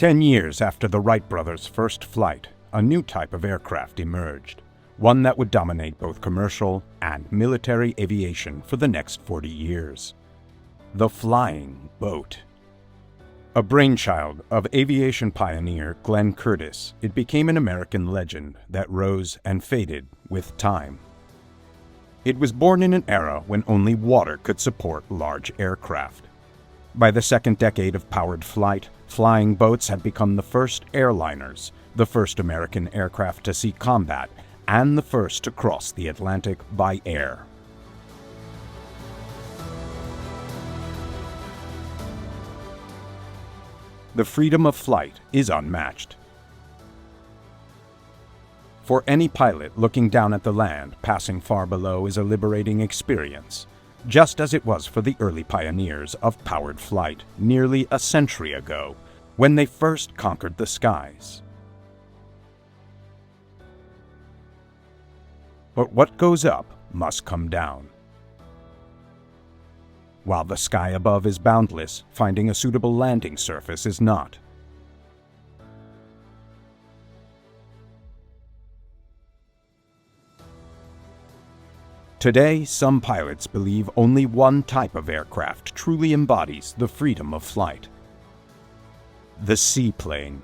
10 years after the Wright brothers' first flight, a new type of aircraft emerged, one that would dominate both commercial and military aviation for the next 40 years. The flying boat. A brainchild of aviation pioneer Glenn Curtiss, it became an American legend that rose and faded with time. It was born in an era when only water could support large aircraft. By the second decade of powered flight, flying boats had become the first airliners, the first American aircraft to see combat, and the first to cross the Atlantic by air. The freedom of flight is unmatched. For any pilot looking down at the land, passing far below is a liberating experience, just as it was for the early pioneers of powered flight nearly a century ago, when they first conquered the skies. But what goes up must come down. While the sky above is boundless, finding a suitable landing surface is not. Today, some pilots believe only one type of aircraft truly embodies the freedom of flight: the seaplane.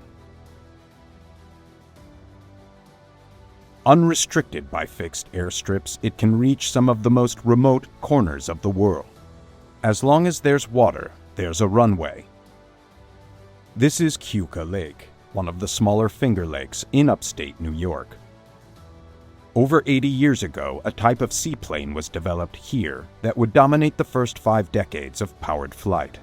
Unrestricted by fixed airstrips, it can reach some of the most remote corners of the world. As long as there's water, there's a runway. This is Keuka Lake, one of the smaller Finger Lakes in upstate New York. Over 80 years ago, a type of seaplane was developed here that would dominate the first 5 decades of powered flight.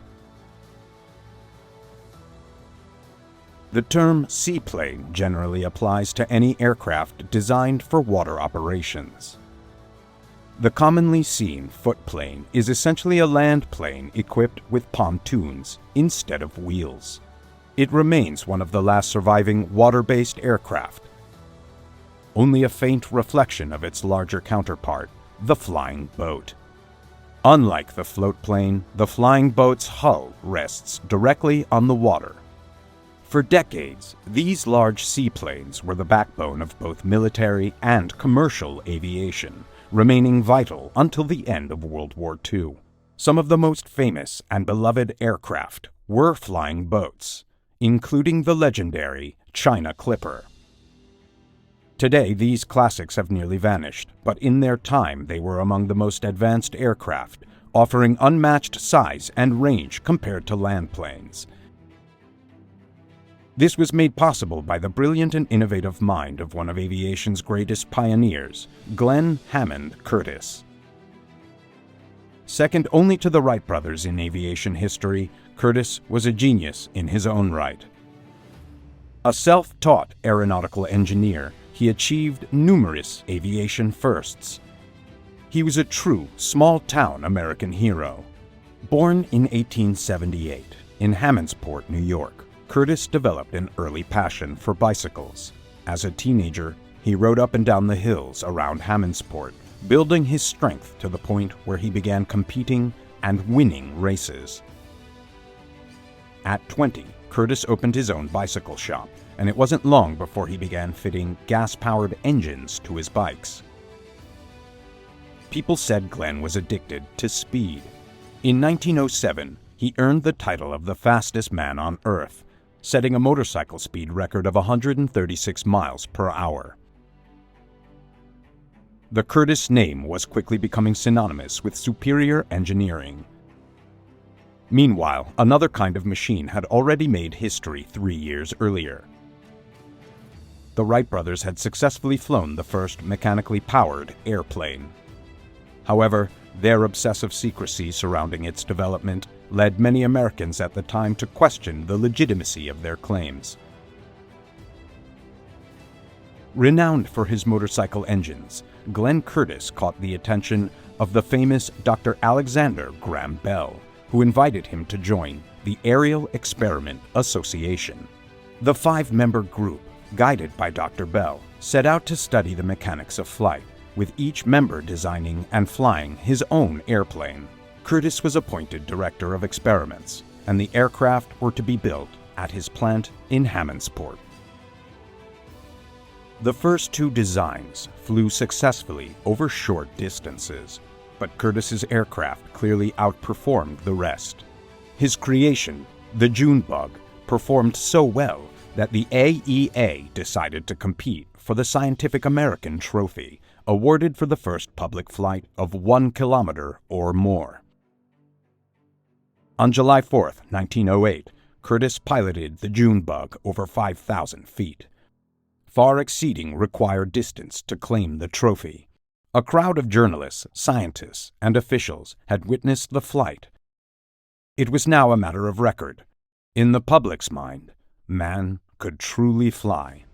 The term seaplane generally applies to any aircraft designed for water operations. The commonly seen footplane is essentially a land plane equipped with pontoons instead of wheels. It remains one of the last surviving water-based aircraft, only a faint reflection of its larger counterpart, the flying boat. Unlike the floatplane, the flying boat's hull rests directly on the water. For decades, these large seaplanes were the backbone of both military and commercial aviation, remaining vital until the end of World War II. Some of the most famous and beloved aircraft were flying boats, including the legendary China Clipper. Today, these classics have nearly vanished, but in their time they were among the most advanced aircraft, offering unmatched size and range compared to land planes. This was made possible by the brilliant and innovative mind of one of aviation's greatest pioneers, Glenn Hammond Curtiss. Second only to the Wright brothers in aviation history, Curtiss was a genius in his own right. A self-taught aeronautical engineer, he achieved numerous aviation firsts. He was a true small-town American hero. Born in 1878 in Hammondsport, New York, Curtiss developed an early passion for bicycles. As a teenager, he rode up and down the hills around Hammondsport, building his strength to the point where he began competing and winning races. At 20, Curtiss opened his own bicycle shop, and it wasn't long before he began fitting gas-powered engines to his bikes. People said Glenn was addicted to speed. In 1907, he earned the title of the fastest man on Earth, setting a motorcycle speed record of 136 miles per hour. The Curtiss name was quickly becoming synonymous with superior engineering. Meanwhile, another kind of machine had already made history 3 years earlier. The Wright brothers had successfully flown the first mechanically powered airplane. However, their obsessive secrecy surrounding its development led many Americans at the time to question the legitimacy of their claims. Renowned for his motorcycle engines, Glenn Curtiss caught the attention of the famous Dr. Alexander Graham Bell, who invited him to join the Aerial Experiment Association. The 5-member group, guided by Dr. Bell, set out to study the mechanics of flight, with each member designing and flying his own airplane. Curtiss was appointed director of experiments, and the aircraft were to be built at his plant in Hammondsport. The first two designs flew successfully over short distances, but Curtiss's aircraft clearly outperformed the rest. His creation, the June Bug, performed so well that the AEA decided to compete for the Scientific American Trophy, awarded for the first public flight of 1 kilometer or more. On July 4, 1908, Curtiss piloted the June Bug over 5,000 feet, far exceeding required distance to claim the trophy. A crowd of journalists, scientists, and officials had witnessed the flight. It was now a matter of record. In the public's mind, man could truly fly.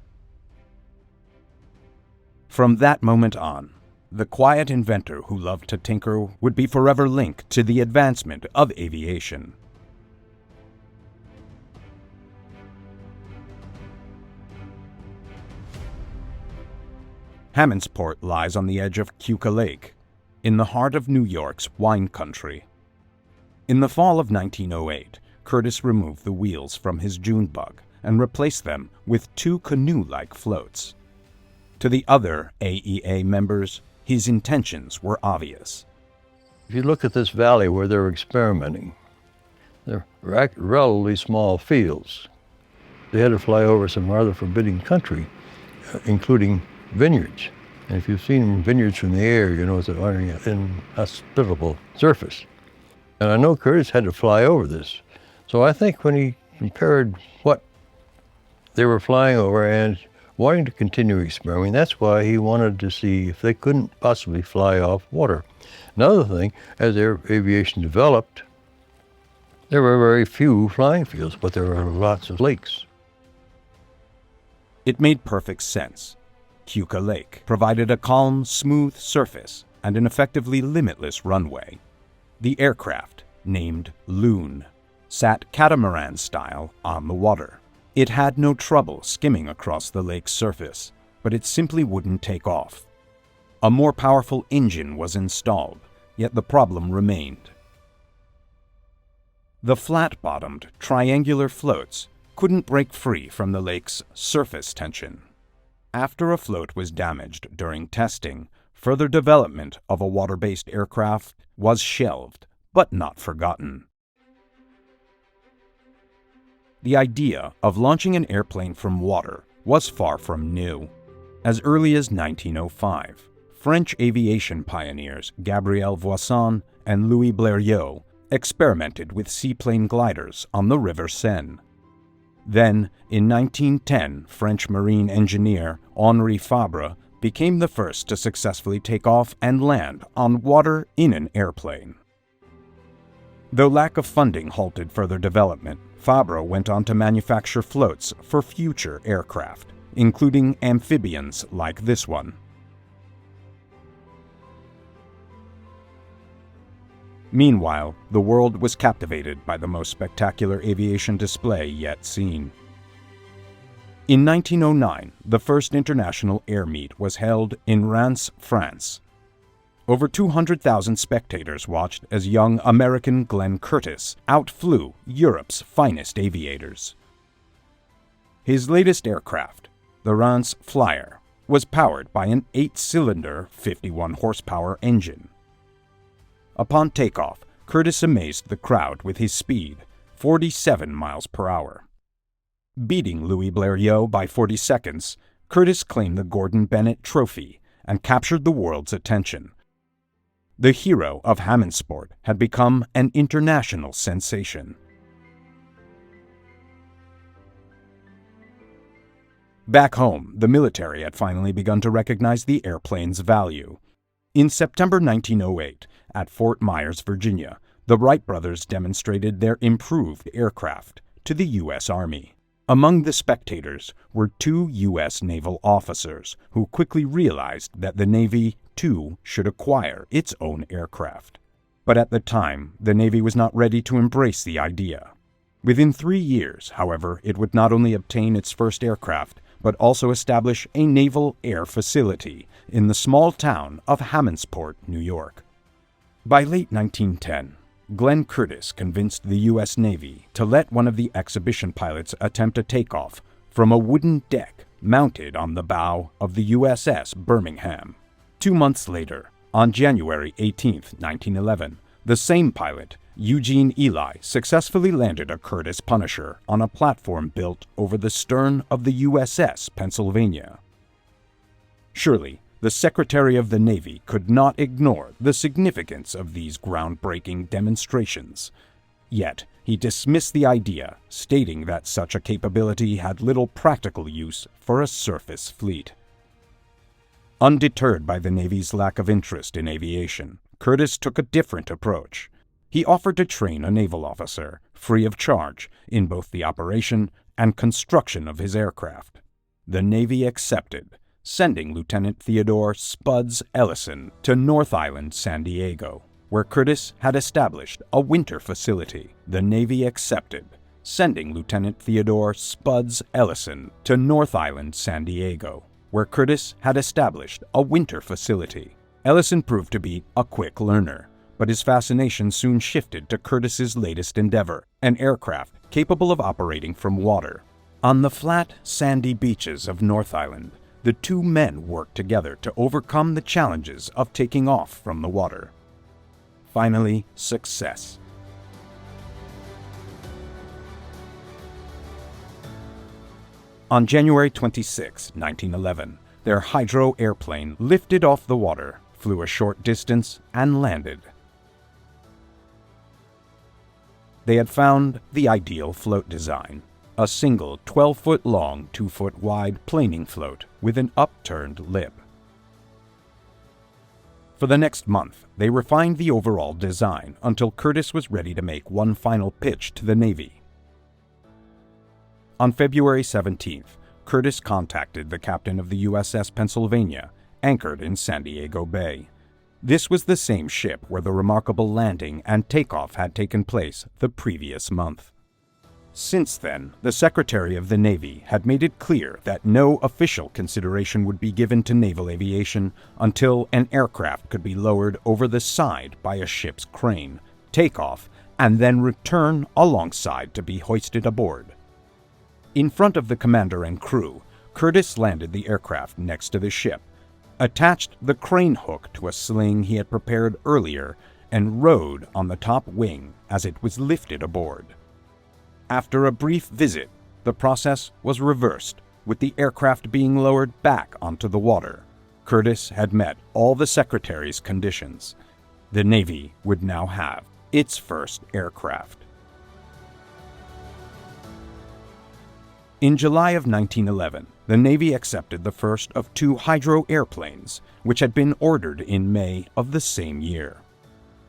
From that moment on, the quiet inventor who loved to tinker would be forever linked to the advancement of aviation. Hammondsport lies on the edge of Keuka Lake, in the heart of New York's wine country. In the fall of 1908, Curtiss removed the wheels from his June Bug and replaced them with two canoe-like floats. To the other AEA members, his intentions were obvious. If you look at this valley where they're experimenting, they're relatively small fields. They had to fly over some rather forbidding country, including vineyards. And if you've seen vineyards from the air, you know it's an inhospitable surface. And I know Curtiss had to fly over this. So I think when he compared what they were flying over and wanting to continue experimenting, that's why he wanted to see if they couldn't possibly fly off water. Another thing, as aviation developed, there were very few flying fields, but there were lots of lakes. It made perfect sense. Keuka Lake provided a calm, smooth surface and an effectively limitless runway. The aircraft, named Loon, sat catamaran-style on the water. It had no trouble skimming across the lake's surface, but it simply wouldn't take off. A more powerful engine was installed, yet the problem remained. The flat-bottomed, triangular floats couldn't break free from the lake's surface tension. After a float was damaged during testing, further development of a water-based aircraft was shelved, but not forgotten. The idea of launching an airplane from water was far from new. As early as 1905, French aviation pioneers Gabriel Voisin and Louis Blériot experimented with seaplane gliders on the River Seine. Then, in 1910, French marine engineer Henri Fabre became the first to successfully take off and land on water in an airplane. Though lack of funding halted further development, Fabre went on to manufacture floats for future aircraft, including amphibians like this one. Meanwhile, the world was captivated by the most spectacular aviation display yet seen. In 1909, the first international air meet was held in Reims, France. Over 200,000 spectators watched as young American Glenn Curtiss outflew Europe's finest aviators. His latest aircraft, the Reims Flyer, was powered by an 8-cylinder, 51-horsepower engine. Upon takeoff, Curtiss amazed the crowd with his speed, 47 miles per hour. Beating Louis Blériot by 40 seconds, Curtiss claimed the Gordon Bennett Trophy and captured the world's attention. The hero of Hammondsport had become an international sensation. Back home, the military had finally begun to recognize the airplane's value. In September 1908, at Fort Myers, Virginia, the Wright brothers demonstrated their improved aircraft to the U.S. Army. Among the spectators were 2 U.S. naval officers who quickly realized that the Navy, too, should acquire its own aircraft. But at the time, the Navy was not ready to embrace the idea. Within 3 years, however, it would not only obtain its first aircraft, but also establish a naval air facility in the small town of Hammondsport, New York. By late 1910, Glenn Curtiss convinced the U.S. Navy to let one of the exhibition pilots attempt a takeoff from a wooden deck mounted on the bow of the USS Birmingham. 2 months later, on January 18, 1911, the same pilot, Eugene Ely, successfully landed a Curtiss Punisher on a platform built over the stern of the USS Pennsylvania. Surely, the Secretary of the Navy could not ignore the significance of these groundbreaking demonstrations. Yet, he dismissed the idea, stating that such a capability had little practical use for a surface fleet. Undeterred by the Navy's lack of interest in aviation, Curtiss took a different approach. He offered to train a naval officer, free of charge, in both the operation and construction of his aircraft. The Navy accepted, sending Lieutenant Theodore Spuds Ellison to North Island, San Diego, where Curtiss had established a winter facility. The Navy accepted, sending Lieutenant Theodore Spuds Ellison to North Island, San Diego, where Curtiss had established a winter facility. Ellison proved to be a quick learner, but his fascination soon shifted to Curtiss's latest endeavor, an aircraft capable of operating from water. On the flat, sandy beaches of North Island, the two men worked together to overcome the challenges of taking off from the water. Finally, success. On January 26, 1911, their hydro airplane lifted off the water, flew a short distance, and landed. They had found the ideal float design, a single 12-foot-long, 2-foot-wide planing float with an upturned lip. For the next month, they refined the overall design until Curtiss was ready to make one final pitch to the Navy. On February 17th, Curtiss contacted the captain of the USS Pennsylvania, anchored in San Diego Bay. This was the same ship where the remarkable landing and takeoff had taken place the previous month. Since then, the Secretary of the Navy had made it clear that no official consideration would be given to naval aviation until an aircraft could be lowered over the side by a ship's crane, take off, and then return alongside to be hoisted aboard. In front of the commander and crew, Curtiss landed the aircraft next to the ship, attached the crane hook to a sling he had prepared earlier, and rode on the top wing as it was lifted aboard. After a brief visit, the process was reversed, with the aircraft being lowered back onto the water. Curtiss had met all the Secretary's conditions. The Navy would now have its first aircraft. In July of 1911, the Navy accepted the first of 2 hydro airplanes, which had been ordered in May of the same year.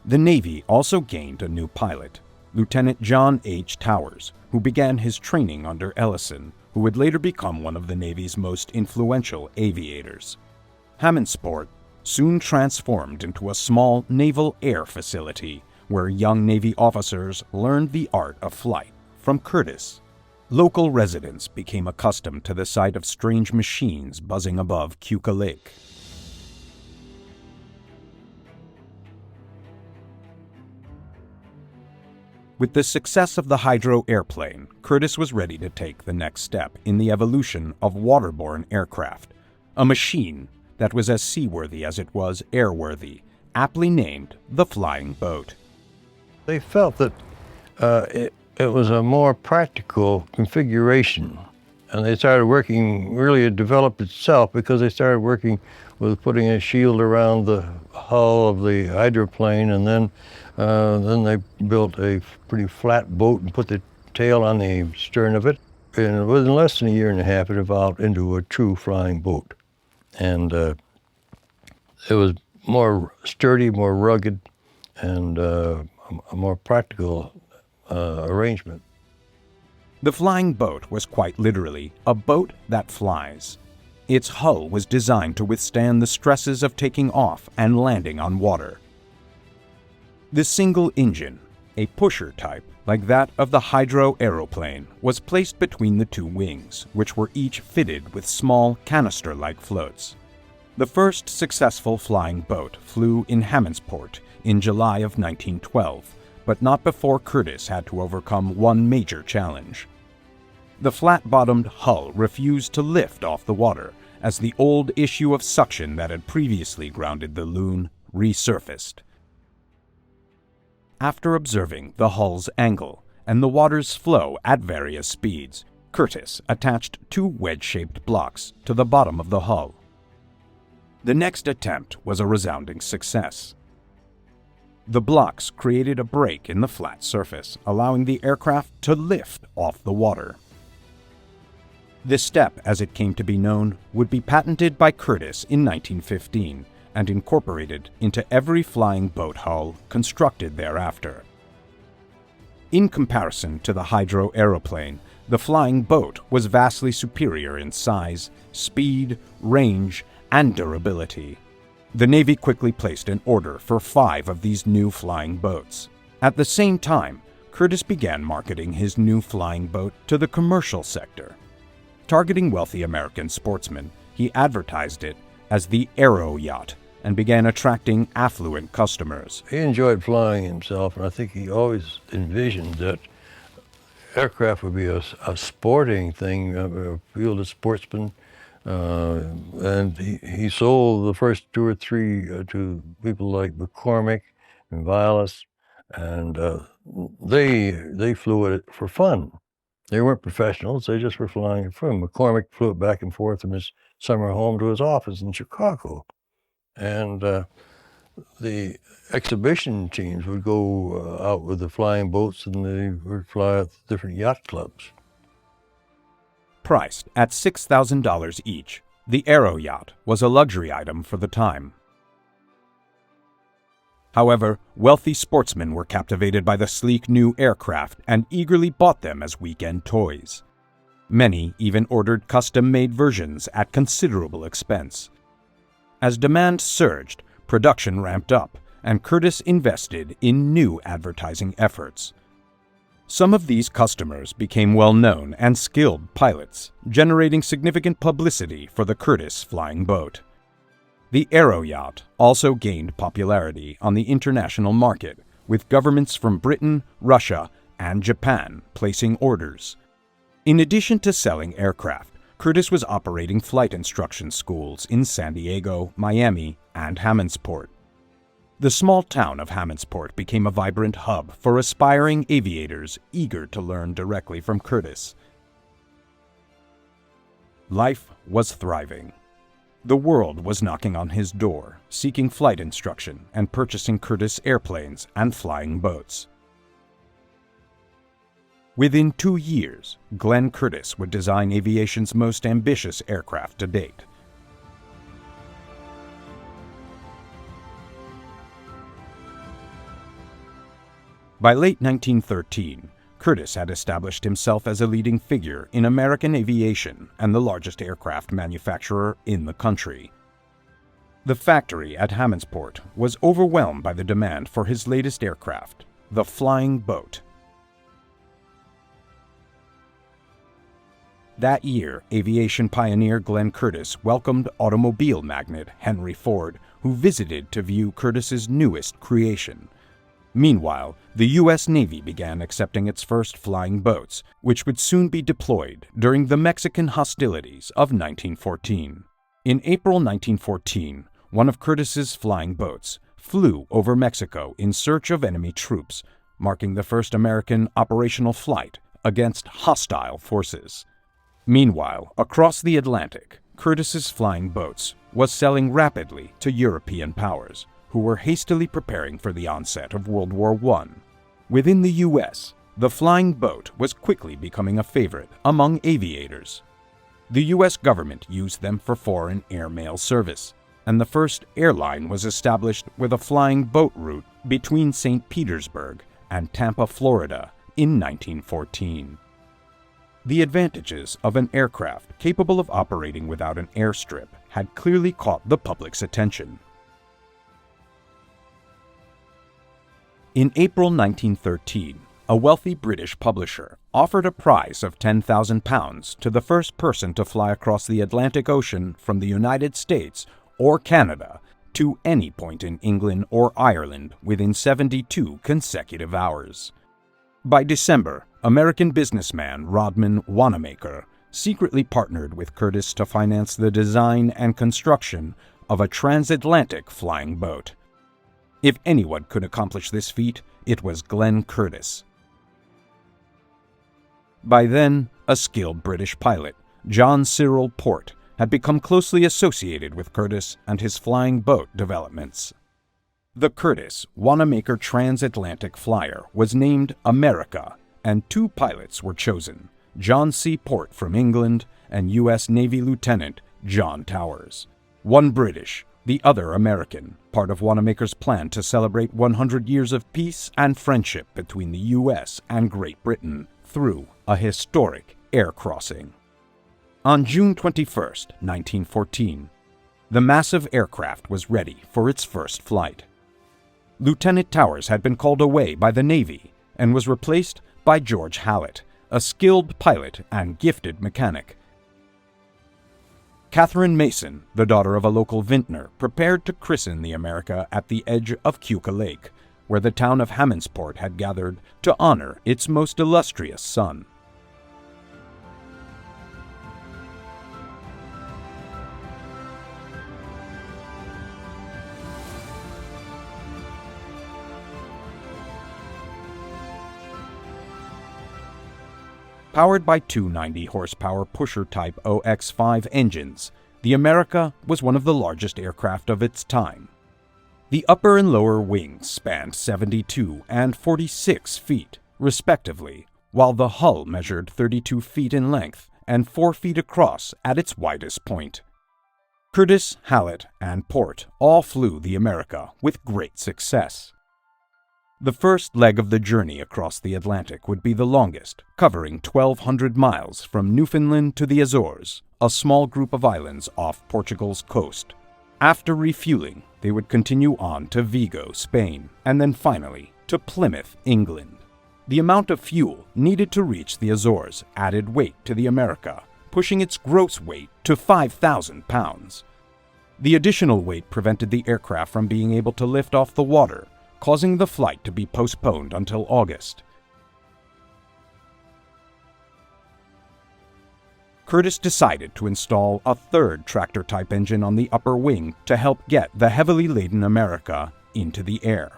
The Navy also gained a new pilot, Lieutenant John H. Towers, who began his training under Ellison, who would later become one of the Navy's most influential aviators. Hammondsport soon transformed into a small naval air facility where young Navy officers learned the art of flight from Curtiss. Local residents became accustomed to the sight of strange machines buzzing above Keuka Lake. With the success of the hydro airplane, Curtiss was ready to take the next step in the evolution of waterborne aircraft, a machine that was as seaworthy as it was airworthy, aptly named the flying boat. They felt that it was a more practical configuration, and they started working, really it developed itself because they started working with putting a shield around the hull of the hydroplane, and then they built a pretty flat boat and put the tail on the stern of it. And within less than a year and a half, it evolved into a true flying boat. And it was more sturdy, more rugged, and a more practical arrangement. The flying boat was quite literally a boat that flies. Its hull was designed to withstand the stresses of taking off and landing on water. The single engine, a pusher type like that of the hydro aeroplane, was placed between the 2 wings, which were each fitted with small canister-like floats. The first successful flying boat flew in Hammondsport in July of 1912, but not before Curtiss had to overcome one major challenge. The flat-bottomed hull refused to lift off the water as the old issue of suction that had previously grounded the Loon resurfaced. After observing the hull's angle and the water's flow at various speeds, Curtiss attached two wedge-shaped blocks to the bottom of the hull. The next attempt was a resounding success. The blocks created a break in the flat surface, allowing the aircraft to lift off the water. This step, as it came to be known, would be patented by Curtiss in 1915 and incorporated into every flying boat hull constructed thereafter. In comparison to the hydro aeroplane, the flying boat was vastly superior in size, speed, range, and durability. The Navy quickly placed an order for 5 of these new flying boats. At the same time, Curtiss began marketing his new flying boat to the commercial sector. Targeting wealthy American sportsmen, he advertised it as the Aero Yacht and began attracting affluent customers. He enjoyed flying himself, and I think he always envisioned that aircraft would be a sporting thing, a field of sportsmen. And he sold the first 2 or 3 to people like McCormick and Vilas, and they flew it for fun. They weren't professionals, they just were flying it for fun. McCormick flew it back and forth from his summer home to his office in Chicago. And the exhibition teams would go out with the flying boats, and they would fly at different yacht clubs. Priced at $6,000 each, the Aero Yacht was a luxury item for the time. However, wealthy sportsmen were captivated by the sleek new aircraft and eagerly bought them as weekend toys. Many even ordered custom-made versions at considerable expense. As demand surged, production ramped up, and Curtiss invested in new advertising efforts. Some of these customers became well-known and skilled pilots, generating significant publicity for the Curtiss flying boat. The Aero Yacht also gained popularity on the international market, with governments from Britain, Russia, and Japan placing orders. In addition to selling aircraft, Curtiss was operating flight instruction schools in San Diego, Miami, and Hammondsport. The small town of Hammondsport became a vibrant hub for aspiring aviators eager to learn directly from Curtiss. Life was thriving. The world was knocking on his door, seeking flight instruction and purchasing Curtiss airplanes and flying boats. Within 2 years, Glenn Curtiss would design aviation's most ambitious aircraft to date. By late 1913, Curtiss had established himself as a leading figure in American aviation and the largest aircraft manufacturer in the country. The factory at Hammondsport was overwhelmed by the demand for his latest aircraft, the flying boat. That year, aviation pioneer Glenn Curtiss welcomed automobile magnate Henry Ford, who visited to view Curtiss's newest creation. Meanwhile, the U.S. Navy began accepting its first flying boats, which would soon be deployed during the Mexican hostilities of 1914. In April 1914, one of Curtiss's flying boats flew over Mexico in search of enemy troops, marking the first American operational flight against hostile forces. Meanwhile, across the Atlantic, Curtiss's flying boats was selling rapidly to European powers, who were hastily preparing for the onset of World War I. Within the U.S., the flying boat was quickly becoming a favorite among aviators. The U.S. government used them for foreign airmail service, and the first airline was established with a flying boat route between St. Petersburg and Tampa, Florida, in 1914. The advantages of an aircraft capable of operating without an airstrip had clearly caught the public's attention. In April 1913, a wealthy British publisher offered a prize of £10,000 to the first person to fly across the Atlantic Ocean from the United States or Canada to any point in England or Ireland within 72 consecutive hours. By December, American businessman Rodman Wanamaker secretly partnered with Curtiss to finance the design and construction of a transatlantic flying boat. If anyone could accomplish this feat, it was Glenn Curtiss. By then, a skilled British pilot, John Cyril Port, had become closely associated with Curtiss and his flying boat developments. The Curtiss Wanamaker transatlantic flyer was named America, and 2 pilots were chosen, John C. Port from England and U.S. Navy Lieutenant John Towers. One British, the other American, part of Wanamaker's plan to celebrate 100 years of peace and friendship between the U.S. and Great Britain through a historic air crossing. On June 21, 1914, the massive aircraft was ready for its first flight. Lieutenant Towers had been called away by the Navy and was replaced by George Hallett, a skilled pilot and gifted mechanic. Catherine Mason, the daughter of a local vintner, prepared to christen the America at the edge of Keuka Lake, where the town of Hammondsport had gathered to honor its most illustrious son. Powered by 2 90-horsepower pusher-type OX-5 engines, the America was one of the largest aircraft of its time. The upper and lower wings spanned 72 and 46 feet, respectively, while the hull measured 32 feet in length and 4 feet across at its widest point. Curtiss, Hallett, and Port all flew the America with great success. The first leg of the journey across the Atlantic would be the longest, covering 1,200 miles from Newfoundland to the Azores, a small group of islands off Portugal's coast. After refueling, they would continue on to Vigo, Spain, and then finally to Plymouth, England. The amount of fuel needed to reach the Azores added weight to the America, pushing its gross weight to 5,000 pounds. The additional weight prevented the aircraft from being able to lift off the water, causing the flight to be postponed until August. Curtiss decided to install a 3rd tractor-type engine on the upper wing to help get the heavily laden America into the air.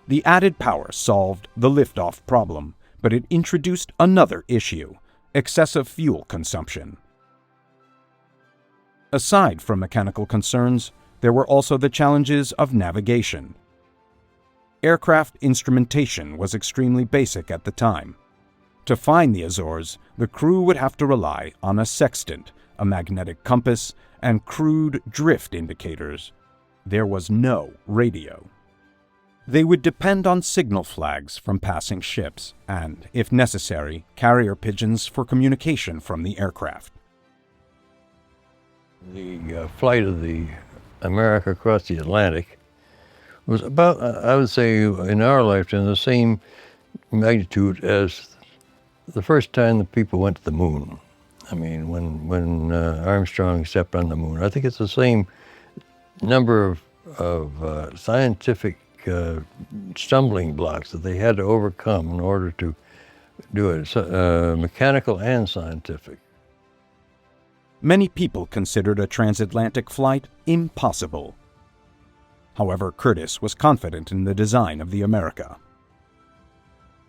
The added power solved the liftoff problem, but it introduced another issue: excessive fuel consumption. Aside from mechanical concerns, there were also the challenges of navigation. Aircraft instrumentation was extremely basic at the time. To find the Azores, the crew would have to rely on a sextant, a magnetic compass, and crude drift indicators. There was no radio. They would depend on signal flags from passing ships and, if necessary, carrier pigeons for communication from the aircraft. The flight of the America across the Atlantic was about, I would say, in our lifetime, the same magnitude as the first time the people went to the moon. I mean, when Armstrong stepped on the moon. I think it's the same number of scientific stumbling blocks that they had to overcome in order to do it, mechanical and scientific. Many people considered a transatlantic flight impossible. However, Curtiss was confident in the design of the America.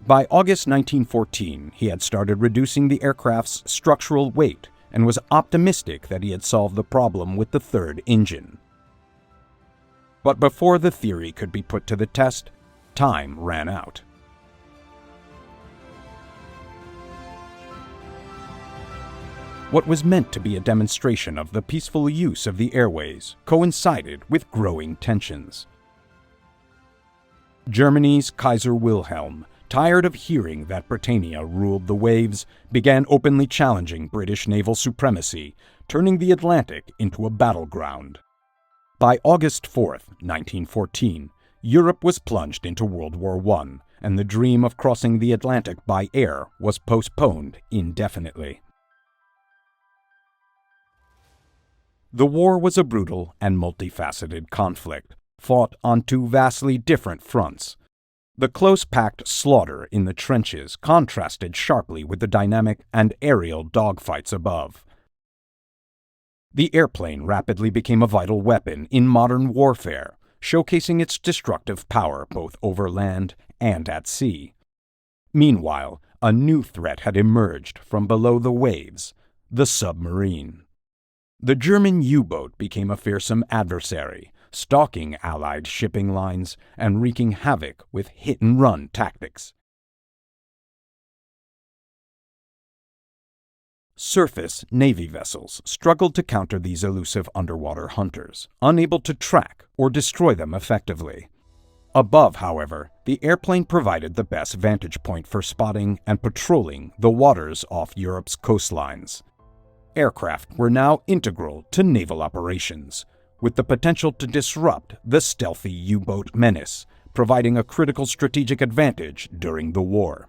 By August 1914, he had started reducing the aircraft's structural weight and was optimistic that he had solved the problem with the 3rd engine. But before the theory could be put to the test, time ran out. What was meant to be a demonstration of the peaceful use of the airways coincided with growing tensions. Germany's Kaiser Wilhelm, tired of hearing that Britannia ruled the waves, began openly challenging British naval supremacy, turning the Atlantic into a battleground. By August 4, 1914, Europe was plunged into World War I, and the dream of crossing the Atlantic by air was postponed indefinitely. The war was a brutal and multifaceted conflict, fought on two vastly different fronts. The close-packed slaughter in the trenches contrasted sharply with the dynamic and aerial dogfights above. The airplane rapidly became a vital weapon in modern warfare, showcasing its destructive power both over land and at sea. Meanwhile, a new threat had emerged from below the waves: the submarine. The German U-boat became a fearsome adversary, stalking Allied shipping lines and wreaking havoc with hit-and-run tactics. Surface Navy vessels struggled to counter these elusive underwater hunters, unable to track or destroy them effectively. Above, however, the airplane provided the best vantage point for spotting and patrolling the waters off Europe's coastlines. Aircraft were now integral to naval operations, with the potential to disrupt the stealthy U-boat menace, providing a critical strategic advantage during the war.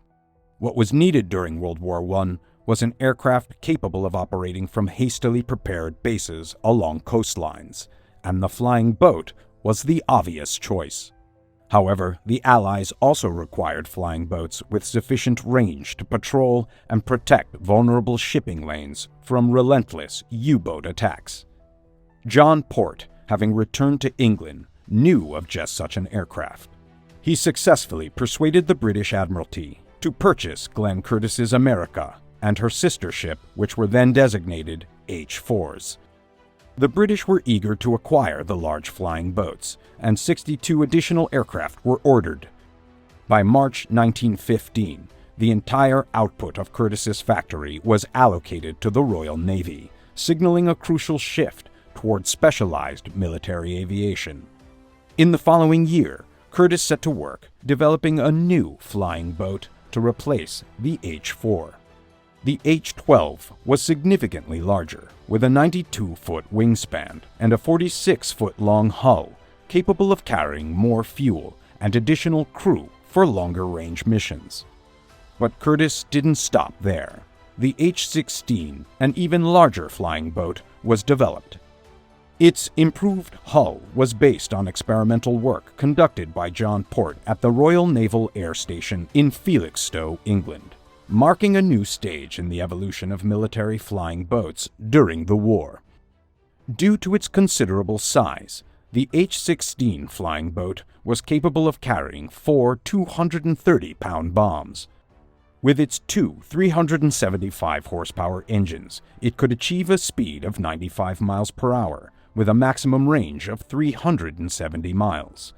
What was needed during World War I was an aircraft capable of operating from hastily prepared bases along coastlines, and the flying boat was the obvious choice. However, the Allies also required flying boats with sufficient range to patrol and protect vulnerable shipping lanes from relentless U-boat attacks. John Port, having returned to England, knew of just such an aircraft. He successfully persuaded the British Admiralty to purchase Glenn Curtiss's America and her sister ship, which were then designated H-4s. The British were eager to acquire the large flying boats, and 62 additional aircraft were ordered. By March 1915, the entire output of Curtiss's factory was allocated to the Royal Navy, signaling a crucial shift toward specialized military aviation. In the following year, Curtiss set to work developing a new flying boat to replace the H-4. The H-12 was significantly larger, with a 92-foot wingspan and a 46-foot-long hull, capable of carrying more fuel and additional crew for longer-range missions. But Curtiss didn't stop there. The H-16, an even larger flying boat, was developed. Its improved hull was based on experimental work conducted by John Port at the Royal Naval Air Station in Felixstowe, England, marking a new stage in the evolution of military flying boats during the war. Due to its considerable size, the H-16 flying boat was capable of carrying 4 230-pound bombs. With its two 375-horsepower engines, it could achieve a speed of 95 miles per hour, with a maximum range of 370 miles.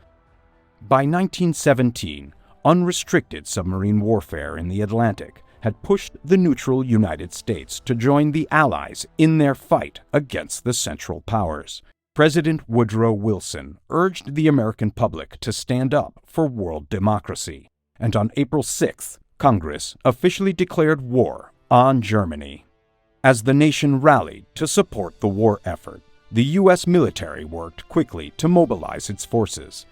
By 1917, unrestricted submarine warfare in the Atlantic had pushed the neutral United States to join the Allies in their fight against the Central Powers. President Woodrow Wilson urged the American public to stand up for world democracy, and on April 6th, Congress officially declared war on Germany. As the nation rallied to support the war effort, the U.S. military worked quickly to mobilize its forces.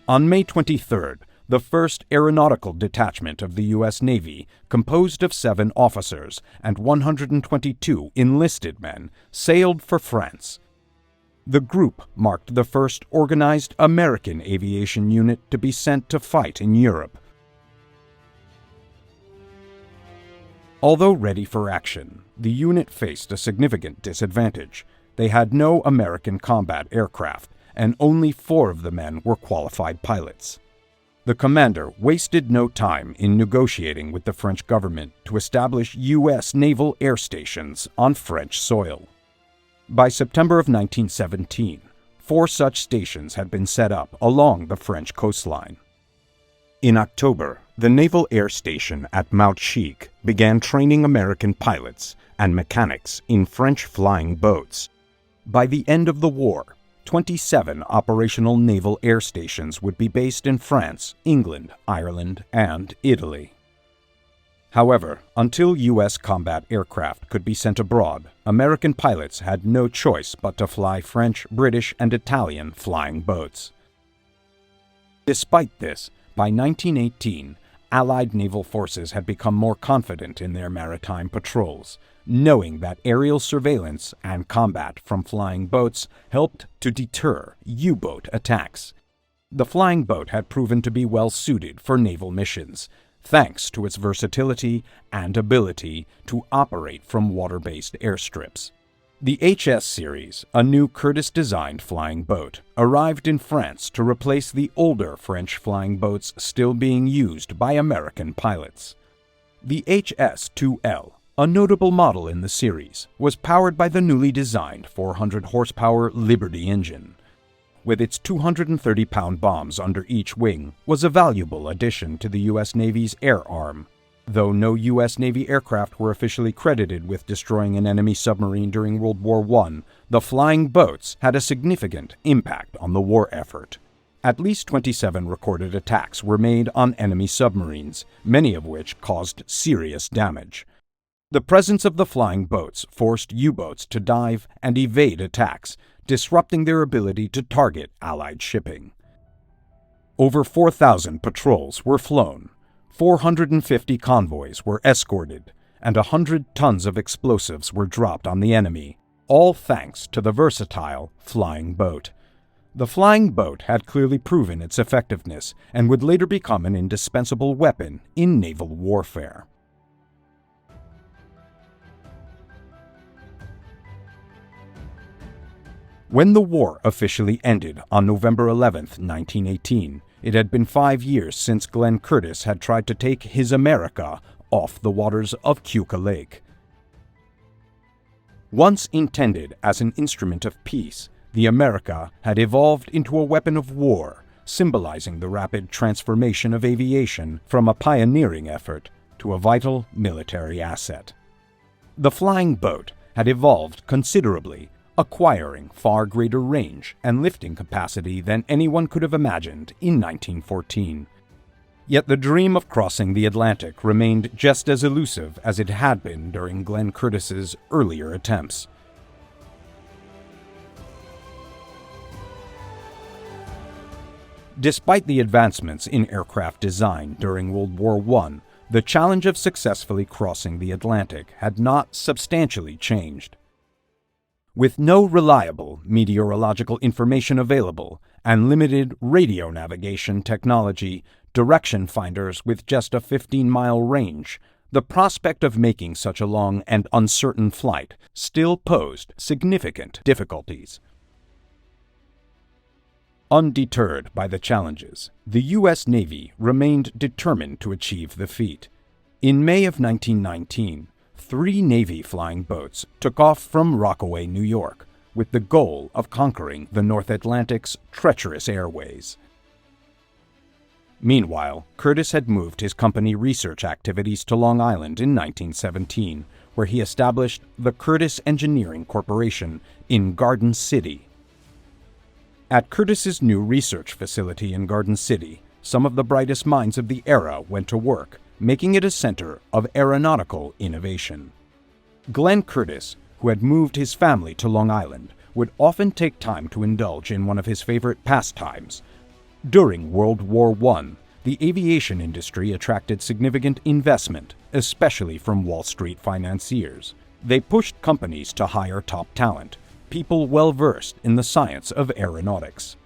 On May 23rd, the 1st Aeronautical Detachment of the U.S. Navy, composed of 7 officers and 122 enlisted men, sailed for France. The group marked the first organized American aviation unit to be sent to fight in Europe. Although ready for action, the unit faced a significant disadvantage. They had no American combat aircraft, and only 4 of the men were qualified pilots. The commander wasted no time in negotiating with the French government to establish U.S. naval air stations on French soil. By September of 1917, 4 such stations had been set up along the French coastline. In October, the Naval Air Station at Mount Chic began training American pilots and mechanics in French flying boats. By the end of the war, 27 operational naval air stations would be based in France, England, Ireland, and Italy. However, until U.S. combat aircraft could be sent abroad, American pilots had no choice but to fly French, British, and Italian flying boats. Despite this, by 1918, Allied naval forces had become more confident in their maritime patrols, knowing that aerial surveillance and combat from flying boats helped to deter U-boat attacks. The flying boat had proven to be well suited for naval missions, thanks to its versatility and ability to operate from water-based airstrips. The HS series, a new Curtiss-designed flying boat, arrived in France to replace the older French flying boats still being used by American pilots. The HS-2L, a notable model in the series, was powered by the newly designed 400-horsepower Liberty engine. With its 230-pound bombs under each wing, was a valuable addition to the U.S. Navy's air arm. Though no U.S. Navy aircraft were officially credited with destroying an enemy submarine during World War I, the flying boats had a significant impact on the war effort. At least 27 recorded attacks were made on enemy submarines, many of which caused serious damage. The presence of the flying boats forced U-boats to dive and evade attacks, disrupting their ability to target Allied shipping. Over 4,000 patrols were flown. 450 convoys were escorted, and 100 tons of explosives were dropped on the enemy, all thanks to the versatile flying boat. The flying boat had clearly proven its effectiveness and would later become an indispensable weapon in naval warfare. When the war officially ended on November 11, 1918, it had been 5 years since Glenn Curtiss had tried to take his America off the waters of Keuka Lake. Once intended as an instrument of peace, the America had evolved into a weapon of war, symbolizing the rapid transformation of aviation from a pioneering effort to a vital military asset. The flying boat had evolved considerably, acquiring far greater range and lifting capacity than anyone could have imagined in 1914. Yet the dream of crossing the Atlantic remained just as elusive as it had been during Glenn Curtiss's earlier attempts. Despite the advancements in aircraft design during World War I, the challenge of successfully crossing the Atlantic had not substantially changed. With no reliable meteorological information available and limited radio navigation technology, direction finders with just a 15-mile range, the prospect of making such a long and uncertain flight still posed significant difficulties. Undeterred by the challenges, the U.S. Navy remained determined to achieve the feat. In May of 1919, 3 Navy flying boats took off from Rockaway, New York, with the goal of conquering the North Atlantic's treacherous airways. Meanwhile, Curtiss had moved his company research activities to Long Island in 1917, where he established the Curtiss Engineering Corporation in Garden City. At Curtiss's new research facility in Garden City, some of the brightest minds of the era went to work, making it a center of aeronautical innovation. Glenn Curtiss, who had moved his family to Long Island, would often take time to indulge in one of his favorite pastimes. During World War I, the aviation industry attracted significant investment, especially from Wall Street financiers. They pushed companies to hire top talent, people well-versed in the science of aeronautics.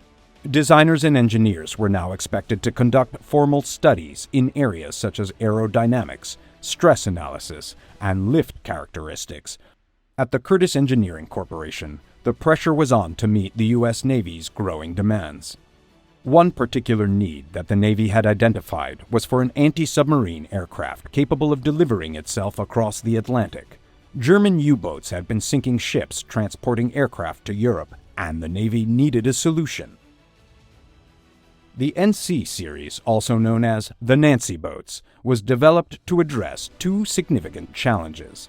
Designers and engineers were now expected to conduct formal studies in areas such as aerodynamics, stress analysis, and lift characteristics. At the Curtiss Engineering Corporation, the pressure was on to meet the U.S. Navy's growing demands. One particular need that the Navy had identified was for an anti-submarine aircraft capable of delivering itself across the Atlantic. German U-boats had been sinking ships transporting aircraft to Europe, and the Navy needed a solution. The NC series, also known as the Nancy boats, was developed to address 2 significant challenges.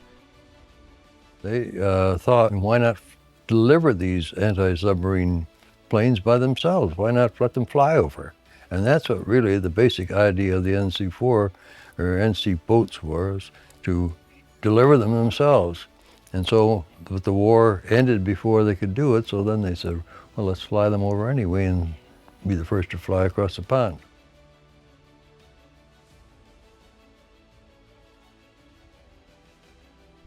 They thought, why not deliver these anti-submarine planes by themselves? Why not let them fly over? And that's what really the basic idea of the NC-4 or NC boats was, to deliver them themselves. And so but the war ended before they could do it, so then they said, well, let's fly them over anyway and be the first to fly across the pond.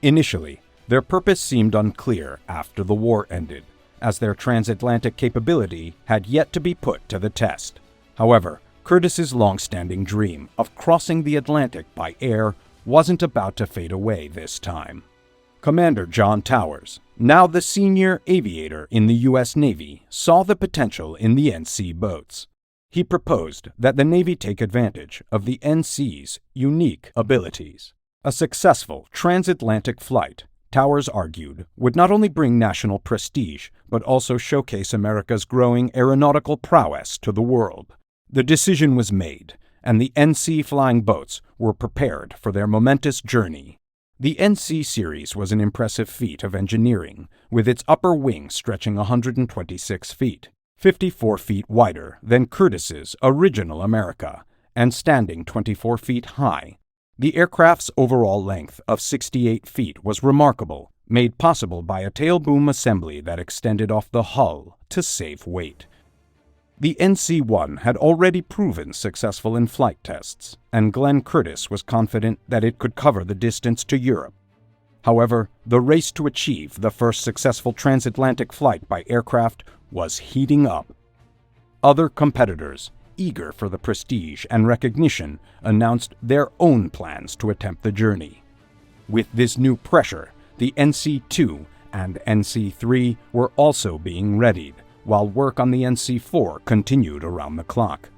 Initially, their purpose seemed unclear after the war ended, as their transatlantic capability had yet to be put to the test. However, Curtiss's long-standing dream of crossing the Atlantic by air wasn't about to fade away this time. Commander John Towers, now the senior aviator in the U.S. Navy, saw the potential in the NC boats. He proposed that the Navy take advantage of the NC's unique abilities. A successful transatlantic flight, Towers argued, would not only bring national prestige, but also showcase America's growing aeronautical prowess to the world. The decision was made, and the NC flying boats were prepared for their momentous journey. The NC series was an impressive feat of engineering, with its upper wing stretching 126 feet, 54 feet wider than Curtiss's original America, and standing 24 feet high. The aircraft's overall length of 68 feet was remarkable, made possible by a tailboom assembly that extended off the hull to save weight. The NC-1 had already proven successful in flight tests, and Glenn Curtiss was confident that it could cover the distance to Europe. However, the race to achieve the first successful transatlantic flight by aircraft was heating up. Other competitors, eager for the prestige and recognition, announced their own plans to attempt the journey. With this new pressure, the NC-2 and NC-3 were also being readied, while work on the NC-4 continued around the clock.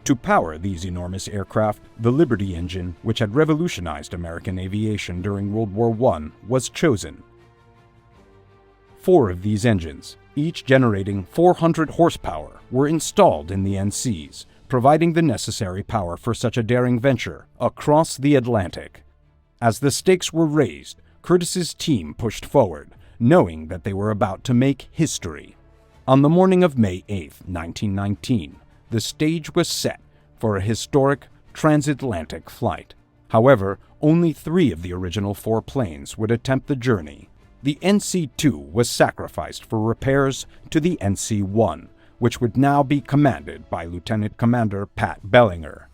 To power these enormous aircraft, the Liberty engine, which had revolutionized American aviation during World War I, was chosen. 4 of these engines, each generating 400 horsepower, were installed in the NCs, providing the necessary power for such a daring venture across the Atlantic. As the stakes were raised, Curtiss's team pushed forward, knowing that they were about to make history. On the morning of May 8, 1919, the stage was set for a historic transatlantic flight. However, only 3 of the original 4 planes would attempt the journey. The NC-2 was sacrificed for repairs to the NC-1, which would now be commanded by Lieutenant Commander Pat Bellinger.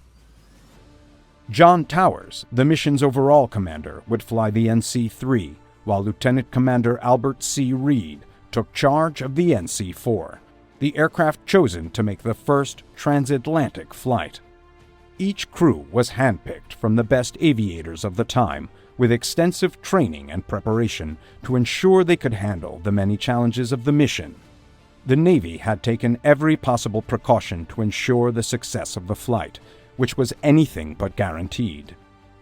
John Towers, the mission's overall commander, would fly the NC-3, while Lieutenant Commander Albert C. Reed took charge of the NC-4, the aircraft chosen to make the first transatlantic flight. Each crew was handpicked from the best aviators of the time, with extensive training and preparation to ensure they could handle the many challenges of the mission. The Navy had taken every possible precaution to ensure the success of the flight, which was anything but guaranteed.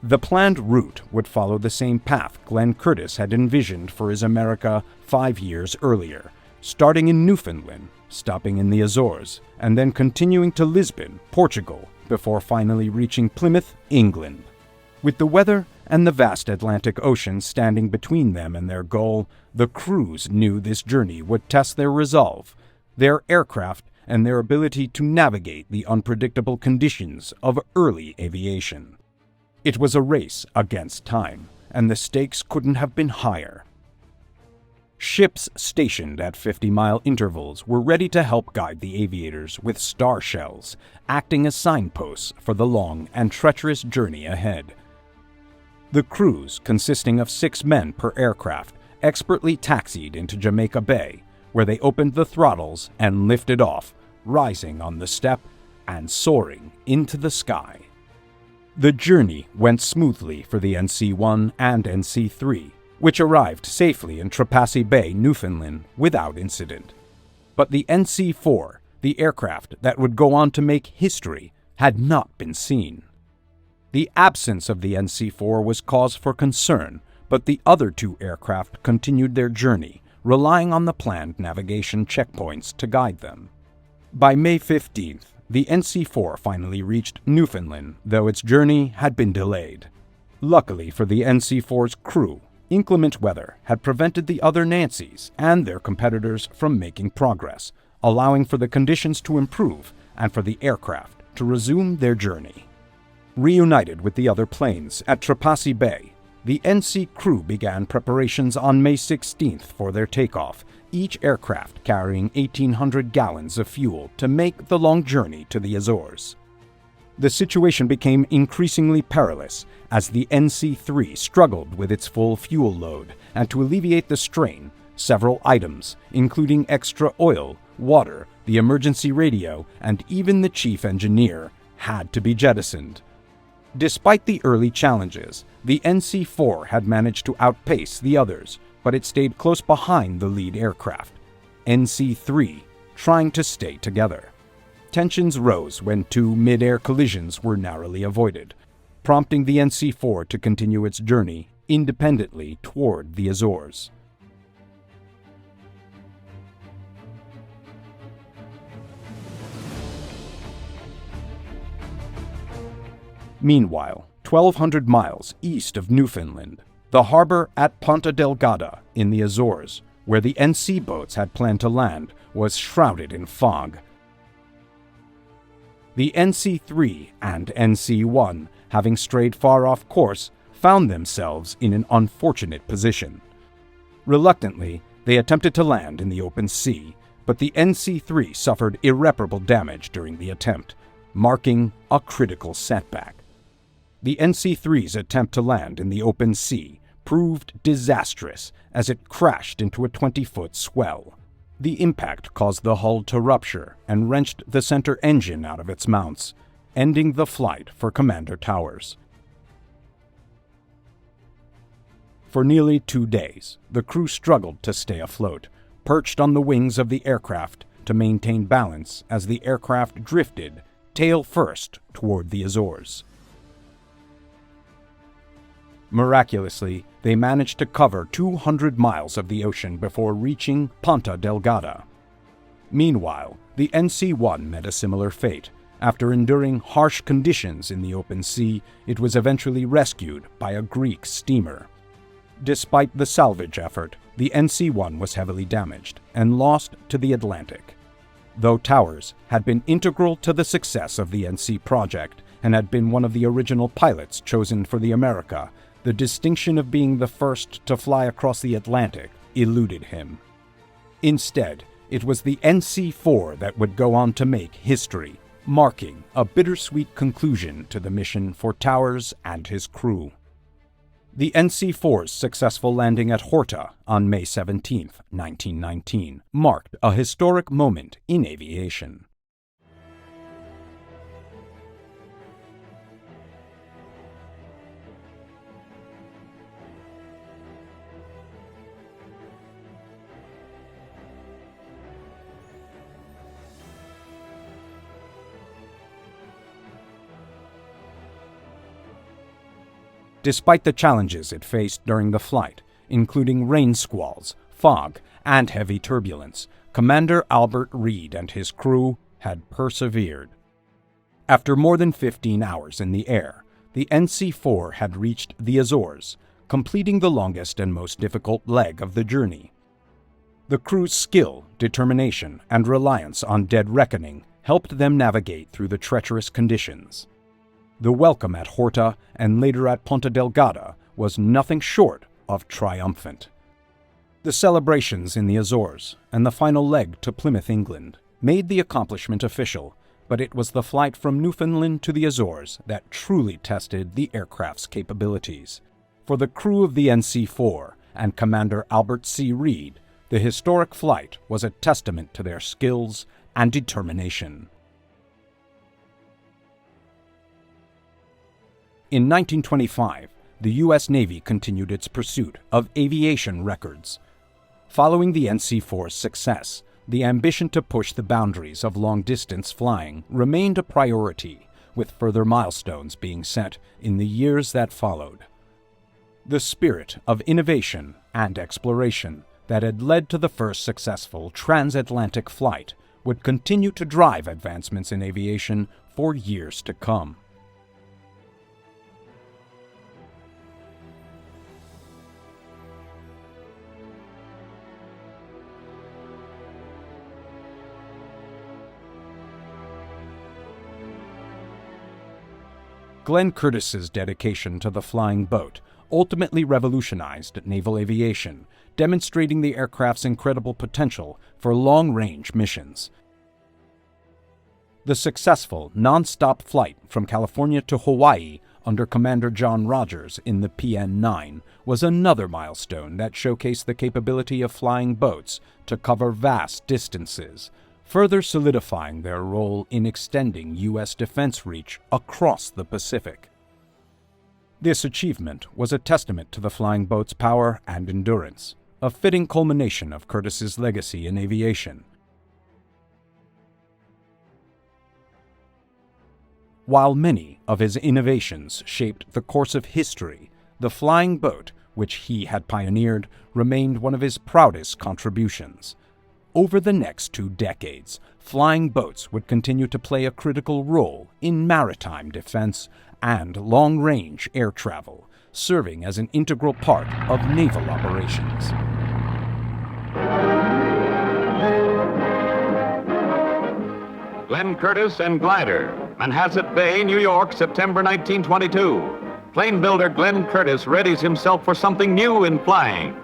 The planned route would follow the same path Glenn Curtiss had envisioned for his America 5 years earlier, starting in Newfoundland, stopping in the Azores, and then continuing to Lisbon, Portugal, before finally reaching Plymouth, England. With the weather and the vast Atlantic Ocean standing between them and their goal, the crews knew this journey would test their resolve, their aircraft, and their ability to navigate the unpredictable conditions of early aviation. It was a race against time, and the stakes couldn't have been higher. Ships stationed at 50-mile intervals were ready to help guide the aviators with star shells, acting as signposts for the long and treacherous journey ahead. The crews, consisting of 6 men per aircraft, expertly taxied into Jamaica Bay, where they opened the throttles and lifted off, rising on the step and soaring into the sky. The journey went smoothly for the NC-1 and NC-3, which arrived safely in Trepassey Bay, Newfoundland, without incident. But the NC-4, the aircraft that would go on to make history, had not been seen. The absence of the NC-4 was cause for concern, but the other 2 aircraft continued their journey, relying on the planned navigation checkpoints to guide them. By May 15th, the NC-4 finally reached Newfoundland, though its journey had been delayed. Luckily for the NC-4's crew, inclement weather had prevented the other Nancys and their competitors from making progress, allowing for the conditions to improve and for the aircraft to resume their journey. Reunited with the other planes at Trepassey Bay, the NC crew began preparations on May 16th for their takeoff, each aircraft carrying 1,800 gallons of fuel to make the long journey to the Azores. The situation became increasingly perilous as the NC-3 struggled with its full fuel load, and to alleviate the strain, several items, including extra oil, water, the emergency radio, and even the chief engineer, had to be jettisoned. Despite the early challenges, the NC-4 had managed to outpace the others, but it stayed close behind the lead aircraft, NC-3, trying to stay together. Tensions rose when two mid-air collisions were narrowly avoided, prompting the NC-4 to continue its journey independently toward the Azores. Meanwhile, 1,200 miles east of Newfoundland, the harbor at Ponta Delgada in the Azores, where the NC boats had planned to land, was shrouded in fog. The NC-3 and NC-1, having strayed far off course, found themselves in an unfortunate position. Reluctantly, they attempted to land in the open sea, but the NC-3 suffered irreparable damage during the attempt, marking a critical setback. The NC-3's attempt to land in the open sea proved disastrous as it crashed into a 20-foot swell. The impact caused the hull to rupture and wrenched the center engine out of its mounts, ending the flight for Commander Towers. For nearly 2 days, the crew struggled to stay afloat, perched on the wings of the aircraft to maintain balance as the aircraft drifted, tail first, toward the Azores. Miraculously, they managed to cover 200 miles of the ocean before reaching Ponta Delgada. Meanwhile, the NC-1 met a similar fate. After enduring harsh conditions in the open sea, it was eventually rescued by a Greek steamer. Despite the salvage effort, the NC-1 was heavily damaged and lost to the Atlantic. Though Towers had been integral to the success of the NC project and had been one of the original pilots chosen for the America, the distinction of being the first to fly across the Atlantic eluded him. Instead, it was the NC-4 that would go on to make history, marking a bittersweet conclusion to the mission for Towers and his crew. The NC-4's successful landing at Horta on May 17, 1919, marked a historic moment in aviation. Despite the challenges it faced during the flight, including rain squalls, fog, and heavy turbulence, Commander Albert Reed and his crew had persevered. After more than 15 hours in the air, the NC-4 had reached the Azores, completing the longest and most difficult leg of the journey. The crew's skill, determination, and reliance on dead reckoning helped them navigate through the treacherous conditions. The welcome at Horta and later at Ponta Delgada was nothing short of triumphant. The celebrations in the Azores and the final leg to Plymouth, England, made the accomplishment official, but it was the flight from Newfoundland to the Azores that truly tested the aircraft's capabilities. For the crew of the NC-4 and Commander Albert C. Reed, the historic flight was a testament to their skills and determination. In 1925, the U.S. Navy continued its pursuit of aviation records. Following the NC-4's success, the ambition to push the boundaries of long-distance flying remained a priority, with further milestones being set in the years that followed. The spirit of innovation and exploration that had led to the first successful transatlantic flight would continue to drive advancements in aviation for years to come. Glenn Curtiss's dedication to the flying boat ultimately revolutionized naval aviation, demonstrating the aircraft's incredible potential for long-range missions. The successful non-stop flight from California to Hawaii under Commander John Rogers in the PN-9 was another milestone that showcased the capability of flying boats to cover vast distances, further solidifying their role in extending U.S. defense reach across the Pacific. This achievement was a testament to the flying boat's power and endurance, a fitting culmination of Curtiss's legacy in aviation. While many of his innovations shaped the course of history, the flying boat, which he had pioneered, remained one of his proudest contributions. Over the next 2 decades, flying boats would continue to play a critical role in maritime defense and long-range air travel, serving as an integral part of naval operations. Glenn Curtiss and glider, Manhasset Bay, New York, September 1922. Plane builder Glenn Curtiss readies himself for something new in flying.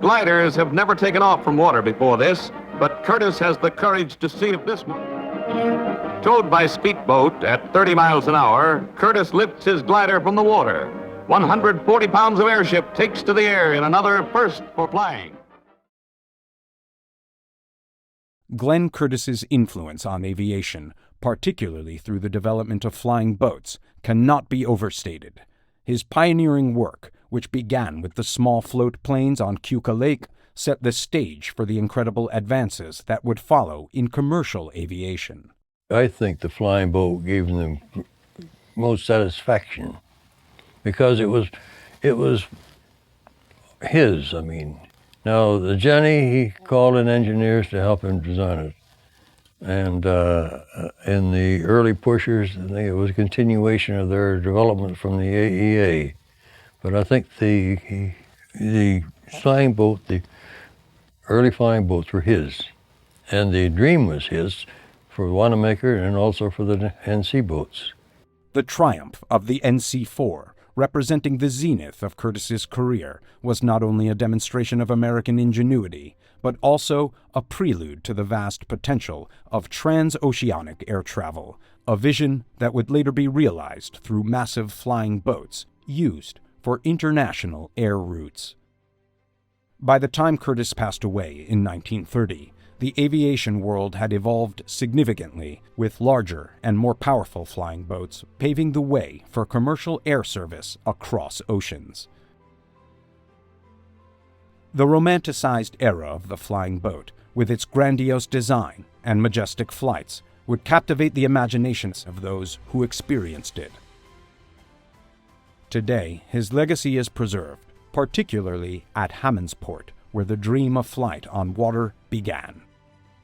Gliders have never taken off from water before this, but Curtiss has the courage to see if this... Towed by speedboat at 30 miles an hour, Curtiss lifts his glider from the water. 140 pounds of airship takes to the air in another first for flying. Glenn Curtiss's influence on aviation, particularly through the development of flying boats, cannot be overstated. His pioneering work, which began with the small float planes on Keuka Lake, set the stage for the incredible advances that would follow in commercial aviation. I think the flying boat gave them most satisfaction because it was his. I mean, now the Jenny, he called in engineers to help him design it, and in the early pushers, I think it was a continuation of their development from the AEA. But I think the flying boat, the early flying boats were his, and the dream was his for Wanamaker and also for the NC boats. The triumph of the NC-4, representing the zenith of Curtiss's career, was not only a demonstration of American ingenuity, but also a prelude to the vast potential of transoceanic air travel, a vision that would later be realized through massive flying boats used for international air routes. By the time Curtiss passed away in 1930, the aviation world had evolved significantly, with larger and more powerful flying boats paving the way for commercial air service across oceans. The romanticized era of the flying boat, with its grandiose design and majestic flights, would captivate the imaginations of those who experienced it. Today, his legacy is preserved, particularly at Hammondsport, where the dream of flight on water began.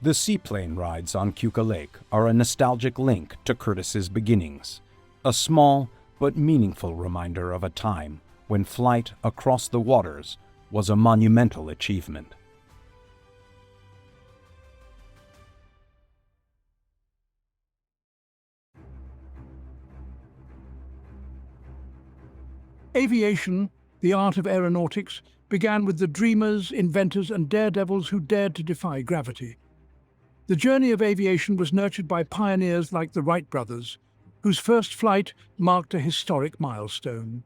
The seaplane rides on Keuka Lake are a nostalgic link to Curtiss's beginnings, a small but meaningful reminder of a time when flight across the waters was a monumental achievement. Aviation, the art of aeronautics, began with the dreamers, inventors, and daredevils who dared to defy gravity. The journey of aviation was nurtured by pioneers like the Wright brothers, whose first flight marked a historic milestone.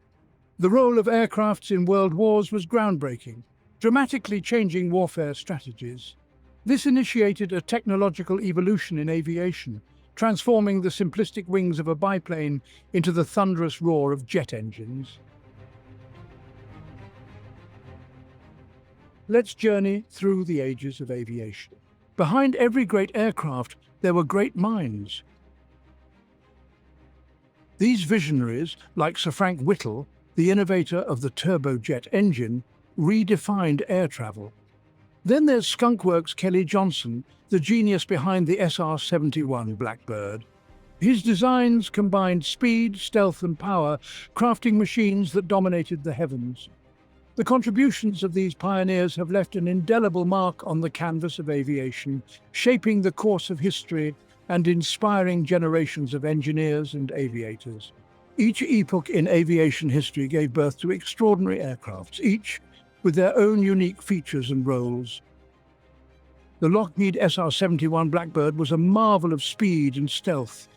The role of aircrafts in world wars was groundbreaking, dramatically changing warfare strategies. This initiated a technological evolution in aviation, transforming the simplistic wings of a biplane into the thunderous roar of jet engines. Let's journey through the ages of aviation. Behind every great aircraft, there were great minds. These visionaries, like Sir Frank Whittle, the innovator of the turbojet engine, redefined air travel. Then there's Skunkworks' Kelly Johnson, the genius behind the SR-71 Blackbird. His designs combined speed, stealth, and power, crafting machines that dominated the heavens. The contributions of these pioneers have left an indelible mark on the canvas of aviation, shaping the course of history and inspiring generations of engineers and aviators. Each epoch in aviation history gave birth to extraordinary aircrafts, each with their own unique features and roles. The Lockheed SR-71 Blackbird was a marvel of speed and stealth.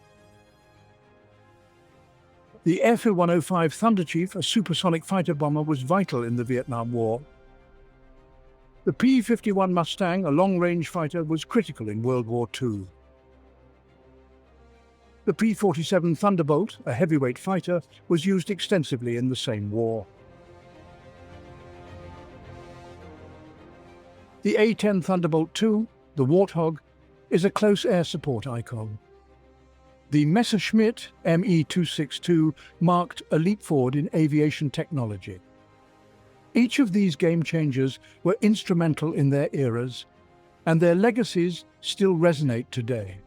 The Airfield 105 Thunderchief, a supersonic fighter bomber, was vital in the Vietnam War. The P-51 Mustang, a long-range fighter, was critical in World War II. The P-47 Thunderbolt, a heavyweight fighter, was used extensively in the same war. The A-10 Thunderbolt II, the Warthog, is a close air support icon. The Messerschmitt Me-262 marked a leap forward in aviation technology. Each of these game changers were instrumental in their eras, and their legacies still resonate today.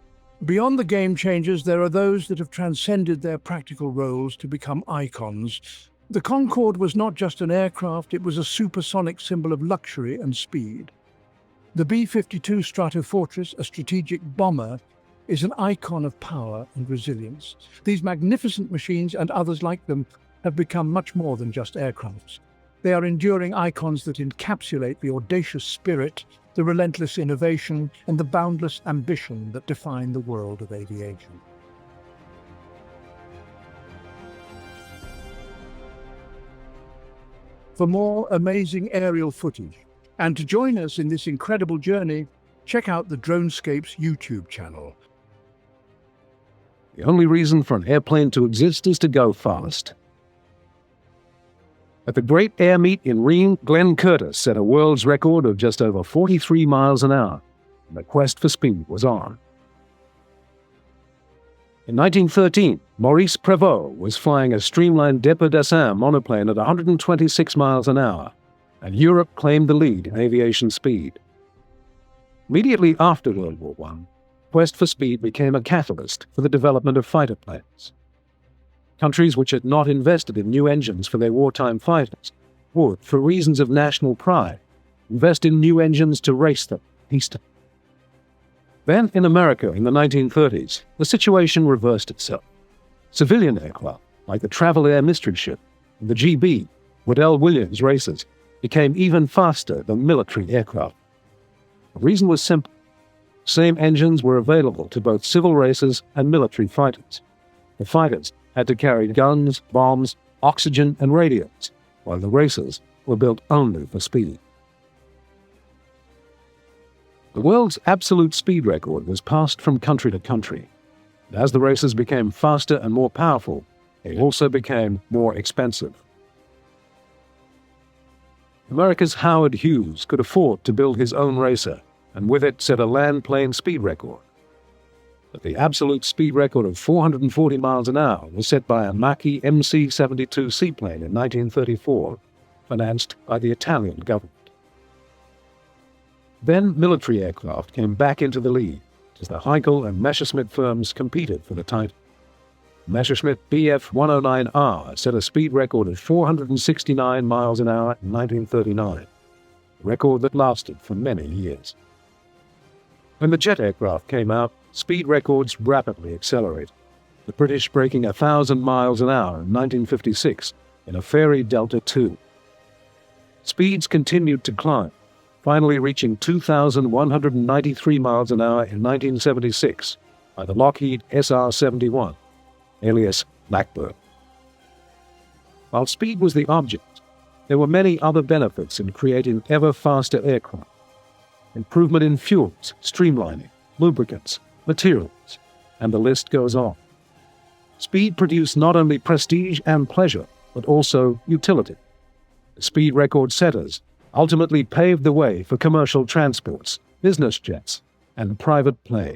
Beyond the game changers, there are those that have transcended their practical roles to become icons. The Concorde was not just an aircraft, it was a supersonic symbol of luxury and speed. The B-52 Stratofortress, a strategic bomber, is an icon of power and resilience. These magnificent machines and others like them have become much more than just aircrafts. They are enduring icons that encapsulate the audacious spirit, the relentless innovation, and the boundless ambition that define the world of aviation. For more amazing aerial footage, and to join us in this incredible journey, check out the DroneScapes YouTube channel. The only reason for an airplane to exist is to go fast. At the Great Air Meet in Rheims, Glenn Curtiss set a world's record of just over 43 miles an hour, and the quest for speed was on. In 1913, Maurice Prévost was flying a streamlined Dépôt-Dessin monoplane at 126 miles an hour, and Europe claimed the lead in aviation speed. Immediately after World War I, quest for speed became a catalyst for the development of fighter planes. Countries which had not invested in new engines for their wartime fighters would, for reasons of national pride, invest in new engines to race them peacetime. Then, in America in the 1930s, the situation reversed itself. Civilian aircraft, like the Travel Air Mystery Ship and the GB, Waddell Williams racers, became even faster than military aircraft. The reason was simple. Same engines were available to both civil racers and military fighters. The fighters had to carry guns, bombs, oxygen, and radios, while the racers were built only for speed. The world's absolute speed record was passed from country to country. And as the racers became faster and more powerful, they also became more expensive. America's Howard Hughes could afford to build his own racer, and with it set a land-plane speed record. But the absolute speed record of 440 miles an hour was set by a Macchi MC-72 seaplane in 1934, financed by the Italian government. Then military aircraft came back into the lead as the Heinkel and Messerschmitt firms competed for the title. Messerschmitt Bf-109R set a speed record of 469 miles an hour in 1939, a record that lasted for many years. When the jet aircraft came out, speed records rapidly accelerated, the British breaking 1,000 miles an hour in 1956 in a Fairey Delta II. Speeds continued to climb, finally reaching 2,193 miles an hour in 1976 by the Lockheed SR-71, alias Blackbird. While speed was the object, there were many other benefits in creating ever faster aircraft. Improvement in fuels, streamlining, lubricants, materials, and the list goes on. Speed produced not only prestige and pleasure, but also utility. The speed record setters ultimately paved the way for commercial transports, business jets, and private planes.